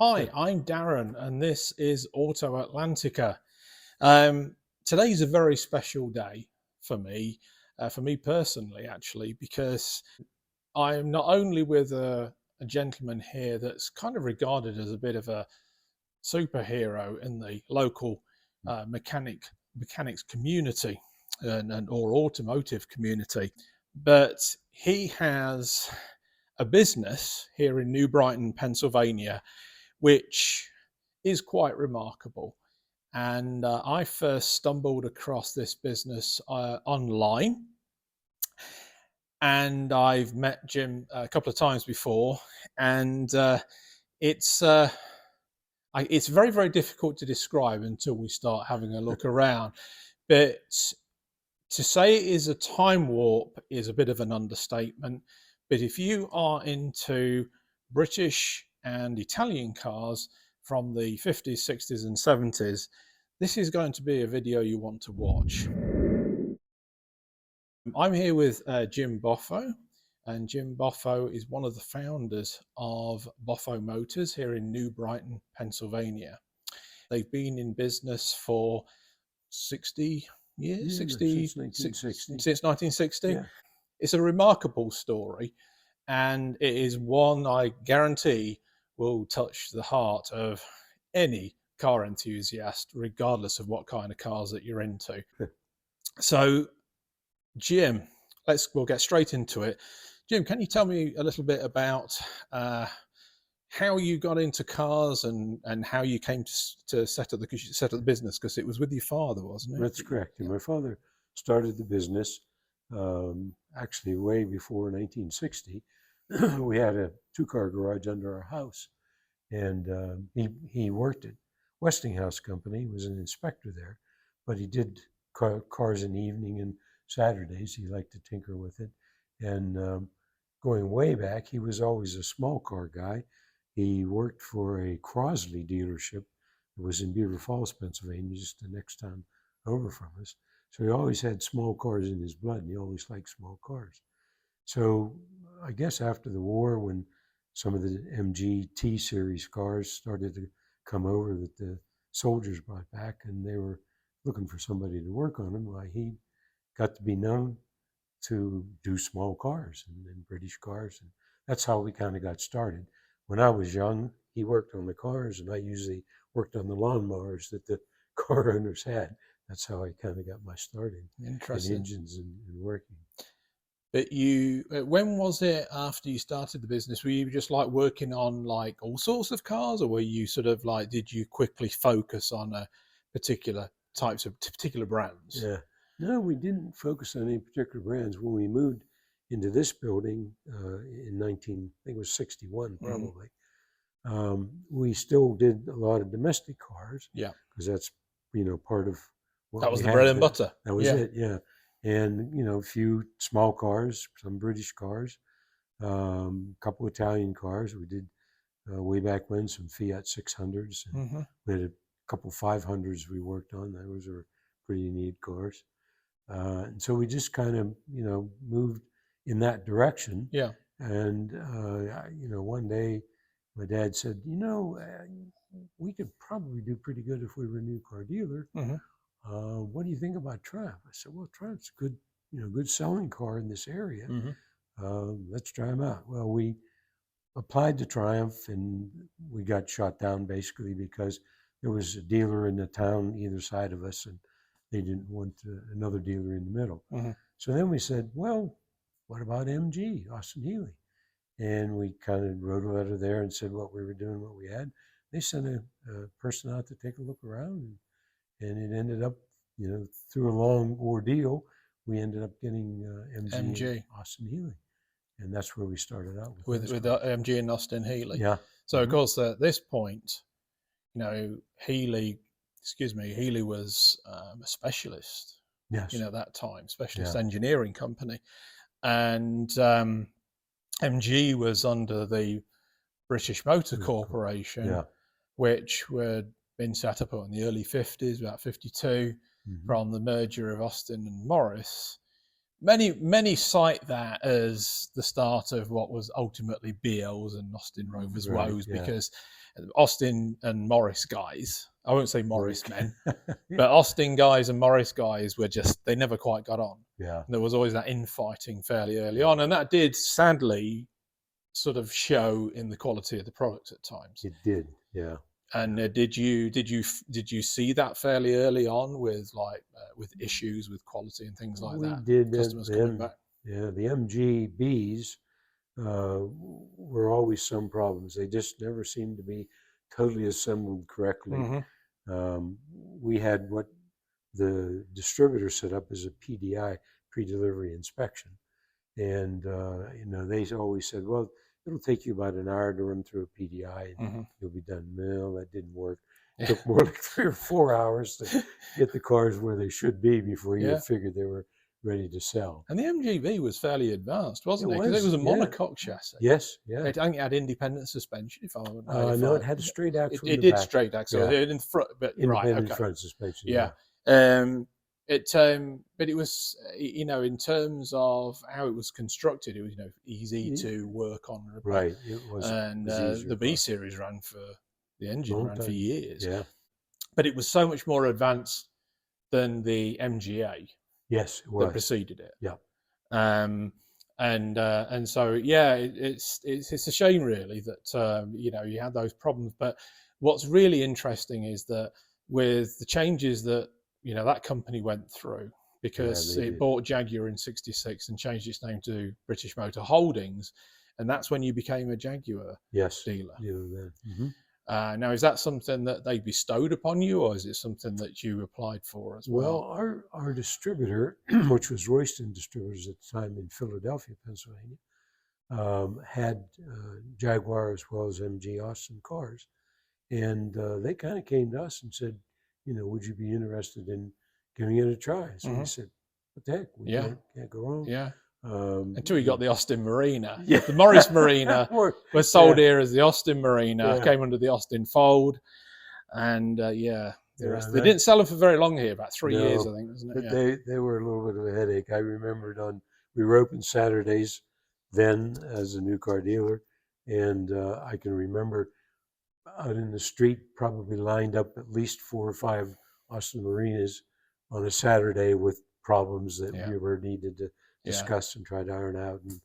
Hi, I'm Darren, and this is AutoAtlantica. Today's a very special day for me personally, actually, because I'm not only with a gentleman here that's kind of regarded as a bit of a superhero in the local mechanics community or automotive community, but he has a business here in New Brighton, Pennsylvania, which is quite remarkable. And I first stumbled across this business online, and I've met Jim a couple of times before, and it's very, very difficult to describe until we start having a look around. But to say it is a time warp is a bit of an understatement. But if you are into British and Italian cars from the 50s, 60s, and 70s, this is going to be a video you want to watch. I'm here with Jim Boffo, and Jim Boffo is one of the founders of Boffo Motors here in New Brighton, Pennsylvania. They've been in business for 60 years, since 1960. Since 1960. Yeah. It's a remarkable story, and it is one I guarantee will touch the heart of any car enthusiast, regardless of what kind of cars that you're into. So, Jim, we'll get straight into it. Jim, can you tell me a little bit about how you got into cars and how you came to set up the business? Because it was with your father, wasn't it? That's correct. And my father started the business actually way before 1960. We had a two-car garage under our house, and he worked at Westinghouse Company, was an inspector there, but he did cars in the evening and Saturdays. He liked to tinker with it. And going way back, he was always a small car guy. He worked for a Crosley dealership. It was in Beaver Falls, Pennsylvania, just the next town over from us. So he always had small cars in his blood, and he always liked small cars. So I guess after the war, when some of the MG T-Series cars started to come over that the soldiers brought back, and they were looking for somebody to work on them, well, he got to be known to do small cars and British cars. And that's how we kind of got started. When I was young, he worked on the cars, and I usually worked on the lawnmowers that the car owners had. That's how I kind of got my start in engines and working. But when was it after you started the business? Were you just like working on like all sorts of cars, or were you sort of like, did you quickly focus on particular brands? Yeah, no, we didn't focus on any particular brands. When we moved into this building in I think it was 61 probably, we still did a lot of domestic cars. Yeah, because that's part of what that was the bread and butter. That was it. Yeah. And a few small cars, some British cars, a couple Italian cars. We did way back when some Fiat 600s. And we had a couple 500s we worked on. Those were pretty neat cars. And so we just kind of moved in that direction. Yeah. And one day my dad said, we could probably do pretty good if we were a new car dealer. What do you think about Triumph? I said, well, Triumph's a good selling car in this area. Let's try them out. Well, we applied to Triumph, and we got shot down basically because there was a dealer in the town either side of us, and they didn't want another dealer in the middle. So then we said, well, what about MG, Austin Healey? And we kind of wrote a letter there and said what we were doing, what we had. They sent a person out to take a look around, and it ended up, through a long ordeal, we ended up getting MG. Austin Healey. And that's where we started out with MG and Austin Healey. Yeah. So, of course, at this point, Healey was a specialist. Yes. At that time, specialist engineering company. And MG was under the British Motor Corporation, which had been set up in the early 50s, about 52, from the merger of Austin and Morris. Many cite that as the start of what was ultimately BL's and Austin Rover's woes, because Austin and Morris guys. I won't say Morris men, but Austin guys and Morris guys were they never quite got on. Yeah. There was always that infighting fairly early on, and that did sadly sort of show in the quality of the product at times. It did, yeah. And did you see that fairly early on with with issues with quality and things like that? We did. Customers coming back. Yeah, the MGBs were always some problems. They just never seemed to be totally assembled correctly. Mm-hmm. We had what the distributor set up as a PDI, pre-delivery inspection, and they always said, well, it'll take you about an hour to run through a PDI and Mm-hmm. you'll be done. No, that didn't work. It took more like 3 or 4 hours to get the cars where they should be before you figured they were ready to sell. And the MGB was fairly advanced, wasn't it? Because it was a monocoque chassis. Yes, yeah. I think it had independent suspension. No, it had a straight axle. It did straight axle. Yeah. In front, but independent front suspension. Yeah. But it was, in terms of how it was constructed, it was, easy to work on. Right. It was. And the B series ran for years. Yeah. But it was so much more advanced than the MGA. Yes, it was. That preceded it. Yeah. And so it's a shame really that you had those problems. But what's really interesting is that with the changes that that company went through, because it bought Jaguar in '66 and changed its name to British Motor Holdings, and that's when you became a Jaguar dealer. Mm-hmm. Now, is that something that they bestowed upon you, or is it something that you applied for as well? Well, our distributor, which was Royston Distributors at the time in Philadelphia, Pennsylvania, had Jaguar as well as MG Austin cars. And they kind of came to us and said, would you be interested in giving it a try? So we said, what the heck? We can't go wrong. Yeah. Until we got the Austin Marina. Yeah. The Morris Marina was sold here as the Austin Marina, came under the Austin fold. And the rest. They didn't sell them for very long here, about 3 years, I think, wasn't it? But they were a little bit of a headache. I remembered we were open Saturdays then as a new car dealer. And I can remember out in the street, probably lined up at least 4 or 5 Austin Marinas on a Saturday with problems that we were needed to discuss and try to iron out and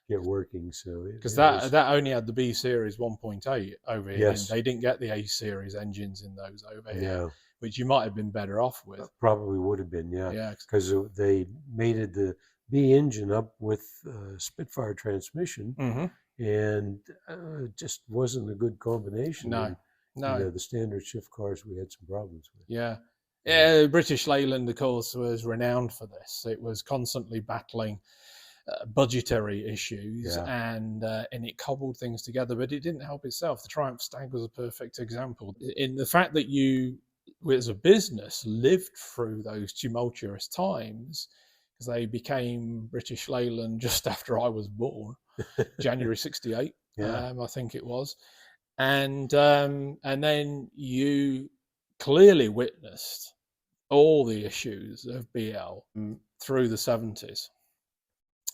get working. So because that only had the B series 1.8 over here. Yes. They didn't get the A series engines in those over here. Yeah. Which you might have been better off with. Probably would have been, yeah. Because they mated the B engine up with Spitfire transmission, and it just wasn't a good combination. No. The standard shift cars we had some problems with. Yeah. British Leyland, of course, was renowned for this. It was constantly battling budgetary issues, and it cobbled things together, but it didn't help itself. The Triumph Stag was a perfect example in the fact that you, as a business, lived through those tumultuous times, because they became British Leyland just after I was born, January '68, I think it was, and then you clearly witnessed all the issues of BL through the '70s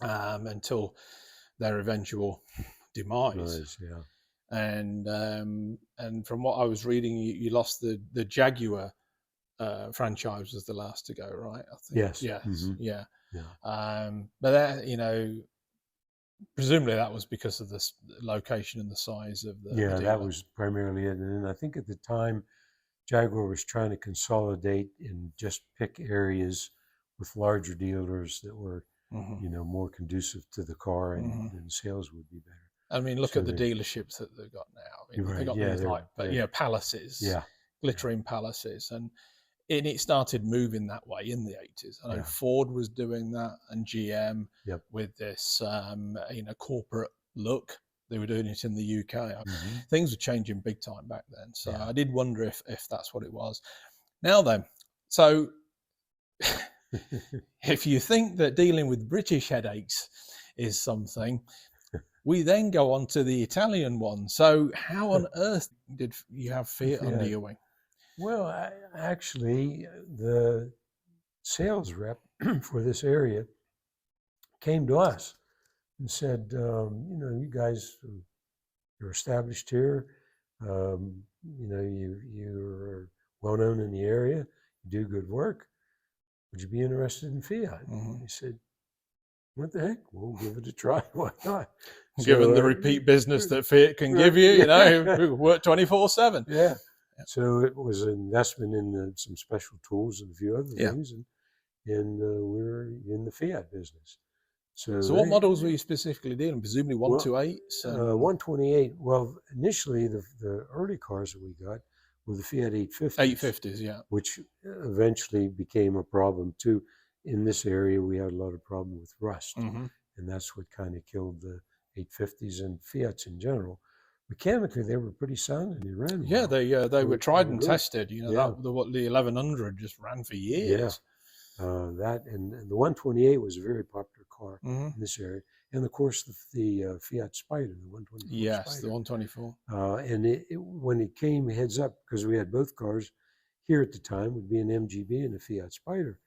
until their eventual demise. And from what I was reading, you lost the Jaguar franchise was the last to go, right? I think. Yes. Yeah. But that, presumably that was because of the location and the size of the dealer. That was primarily it. And I think at the time, Jaguar was trying to consolidate and just pick areas with larger dealers that were, more conducive to the car, and sales would be better. I mean, look at the dealerships that they've got now. They've got things like, palaces, glittering palaces, and it started moving that way in the '80s. I know Ford was doing that, and GM with this, corporate look. They were doing it in the UK. Things were changing big time back then. So I did wonder if that's what it was. Now then, so if you think that dealing with British headaches is something, we then go on to the Italian one. So how on earth did you have Fiat under your wing? Well, actually, the sales rep for this area came to us and said, you guys, you're established here. You know, you're well known in the area, you do good work. Would you be interested in Fiat? Mm-hmm. He said, what the heck? We'll give it a try. Why not? Given the repeat business that Fiat can give you, you know, work 24/7. Yeah. So it was an investment in some special tools and a few other things, and we're in the Fiat business. So what models were you specifically dealing? Presumably 128s? 128. Well, initially the early cars that we got were the Fiat 850s. 850s, yeah. Which eventually became a problem too. In this area, we had a lot of problem with rust, and that's what kind of killed the 850s and Fiats in general. Mechanically, they were pretty sound and they ran well. Yeah, they were tried and tested. You know, the 1100 just ran for years. That and the 128 was a very popular car in this area, and of course the Fiat Spider, the 124. Yes, Spider. the 124. And when it came heads up, because we had both cars here at the time, would be an MGB and a Fiat Spider,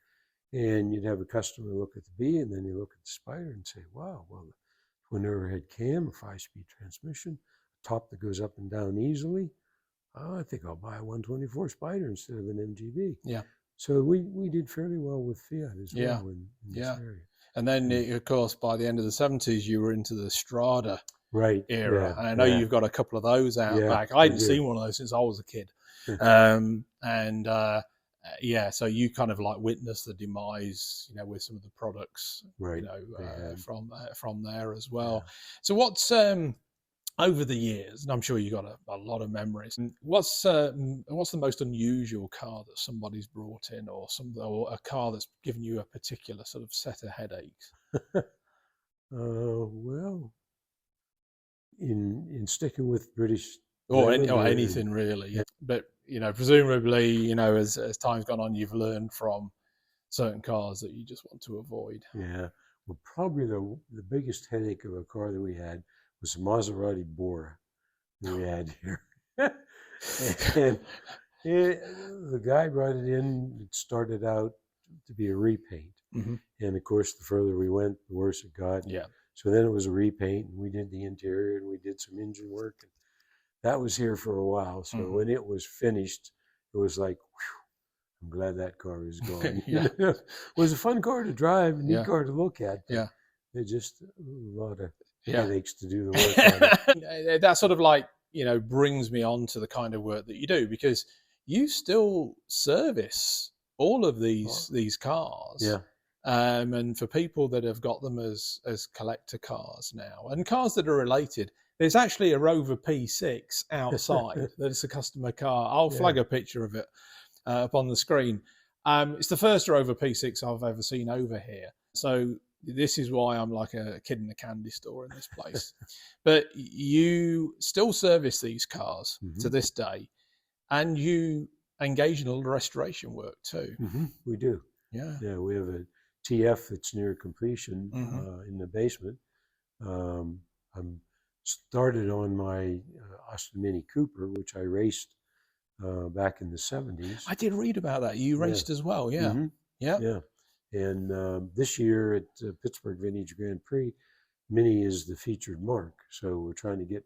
and you'd have a customer look at the B, and then you look at the Spider and say, "Wow, well, the twin overhead cam, a 5-speed transmission, a top that goes up and down easily. I think I'll buy a 124 Spider instead of an MGB." Yeah. So we did fairly well with Fiat as well in this area. And then, of course, by the end of the 70s, you were into the Strada era. Yeah, and I know you've got a couple of those out back. I hadn't seen one of those since I was a kid. So you kind of like witnessed the demise, you know, with some of the products, you know, from there as well. Yeah. So what's over the years, and I'm sure you got a lot of memories. What's the most unusual car that somebody's brought in, or a car that's given you a particular sort of set of headaches? Well, in sticking with British or anything really, yeah. But you know, presumably, you know, as time's gone on, you've learned from certain cars that you just want to avoid. Yeah, well, probably the biggest headache of a car that we had was a Maserati Bora that we had here. And the guy brought it in. It started out to be a repaint. And of course, the further we went, the worse it got. Yeah. So then it was a repaint, and we did the interior, and we did some engine work. And that was here for a while. So when it was finished, it was like, whew, I'm glad that car is gone. It was a fun car to drive, a neat car to look at. But it's just a lot of headaches to do the work on it. That sort of like, you know, brings me on to the kind of work that you do, because you still service all of these cars. Yeah. And for people that have got them as collector cars now, and cars that are related, there's actually a Rover P6 outside that's a customer car. I'll flag a picture of it up on the screen. It's the first Rover P6 I've ever seen over here. So this is why I'm like a kid in a candy store in this place. But you still service these cars to this day, and you engage in a lot of restoration work too. We do. Yeah. We have a TF that's near completion in the basement. I'm started on my Austin Mini Cooper, which I raced back in the 70s. I did read about that. You raced as well, yeah. Yeah. And this year at Pittsburgh Vintage Grand Prix, Mini is the featured mark. So we're trying to get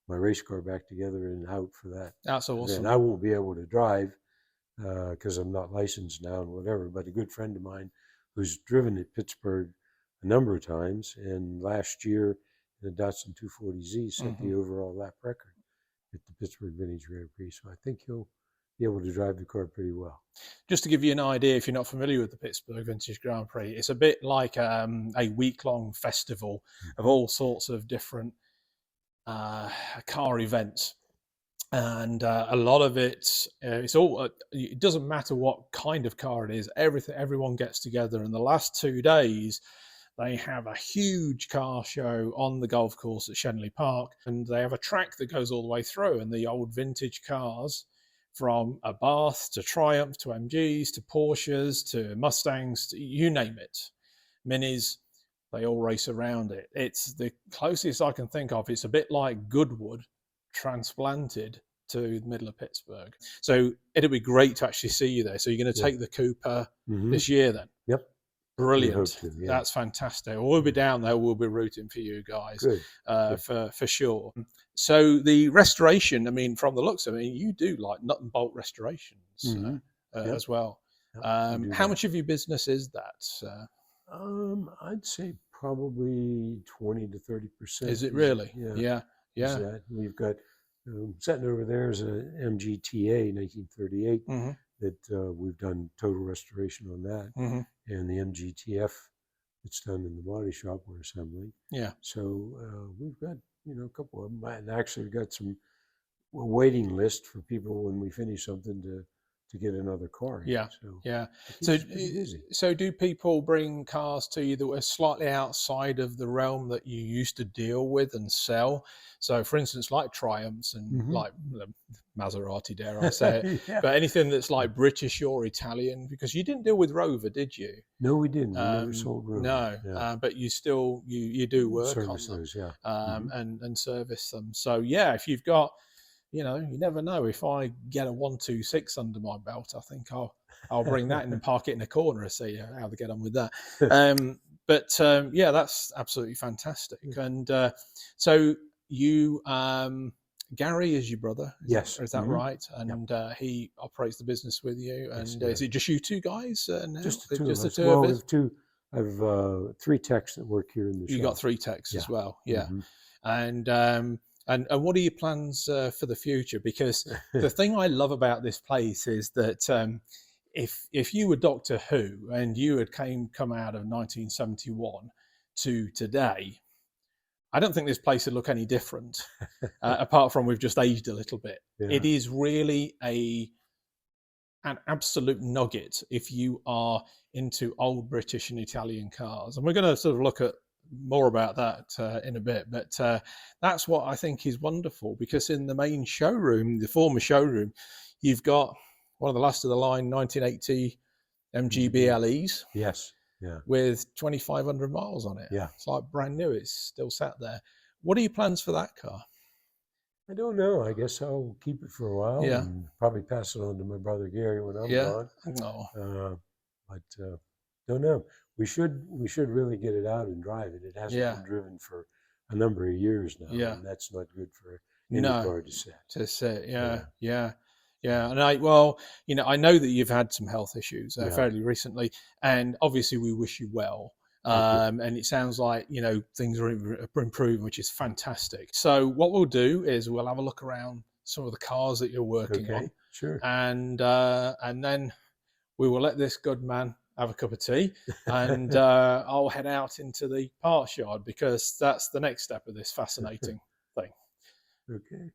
my race car back together and out for that. That's awesome. And I won't be able to drive because I'm not licensed now and whatever, but a good friend of mine who's driven at Pittsburgh a number of times, and last year the Datsun 240Z set the overall lap record at the Pittsburgh Vintage Grand Prix. So I think he'll be able to drive the car pretty well. Just to give you an idea, if you're not familiar with the Pittsburgh Vintage Grand Prix, it's a bit like a week-long festival of all sorts of different car events. And a lot of it, it doesn't matter what kind of car it is, everyone gets together. And the last 2 days, they have a huge car show on the golf course at Shenley Park, and they have a track that goes all the way through, and the old vintage cars from Abarth to Triumph to MGs to Porsches to Mustangs, to you name it, Minis, they all race around it. It's the closest I can think of. It's a bit like Goodwood transplanted to the middle of Pittsburgh. So it'll be great to actually see you there. So you're going to take the Cooper this year then? Yep. Brilliant. to, yeah. That's fantastic. We'll be down there. We'll be rooting for you guys. Good. For sure. So the restoration, I mean, from the looks of it, you do like nut and bolt restorations as well. Yep, how much of your business is that? I'd say probably 20 to 30%. Is it really? Yeah. That. We've got sitting over there is a MGTA 1938 that we've done total restoration on that, and the MGTF that's done in the body shop we're assembling. Yeah. So we've got a couple of them, and actually we've got a waiting list for people when we finish something to get another car. Yeah. So do people bring cars to you that were slightly outside of the realm that you used to deal with and sell? So for instance, like Triumphs and like Maserati, dare I say it, but anything that's like British or Italian, because you didn't deal with Rover, did you? No, we didn't. We never sold Rover. No, but you still, you do work service on them, those, and service them. So yeah, if you've got, you never know. If I get a 126 under my belt, I think I'll bring that in and park it in a corner and see how they get on with that. Yeah, that's absolutely fantastic. And so you, Gary is your brother, is that right? And he operates the business with you. And is it just you two guys? Just the two of us? I have 3 techs that work here in the shop. You got 3 techs as well, And what are your plans for the future? Because the thing I love about this place is that if you were Doctor Who and you had come out of 1971 to today, I don't think this place would look any different, apart from we've just aged a little bit. Yeah. It is really an absolute nugget if you are into old British and Italian cars. And we're going to sort of look at more about that in a bit, but that's what I think is wonderful, because in the main showroom, the former showroom, you've got one of the last of the line 1980 MGB LEs, with 2,500 miles on it. It's like brand new. It's still sat there. What are your plans for that car? I don't know. I guess I'll keep it for a while and probably pass it on to my brother Gary when I'm gone. But don't know. We should really get it out and drive it. It hasn't been driven for a number of years now, and that's not good for any car to sit. And I know that you've had some health issues fairly recently, and obviously we wish you well. And it sounds like things are improving, which is fantastic. So what we'll do is we'll have a look around some of the cars that you're working on, and then we will let this good man have a cup of tea, and I'll head out into the parts yard, because that's the next step of this fascinating thing. Okay.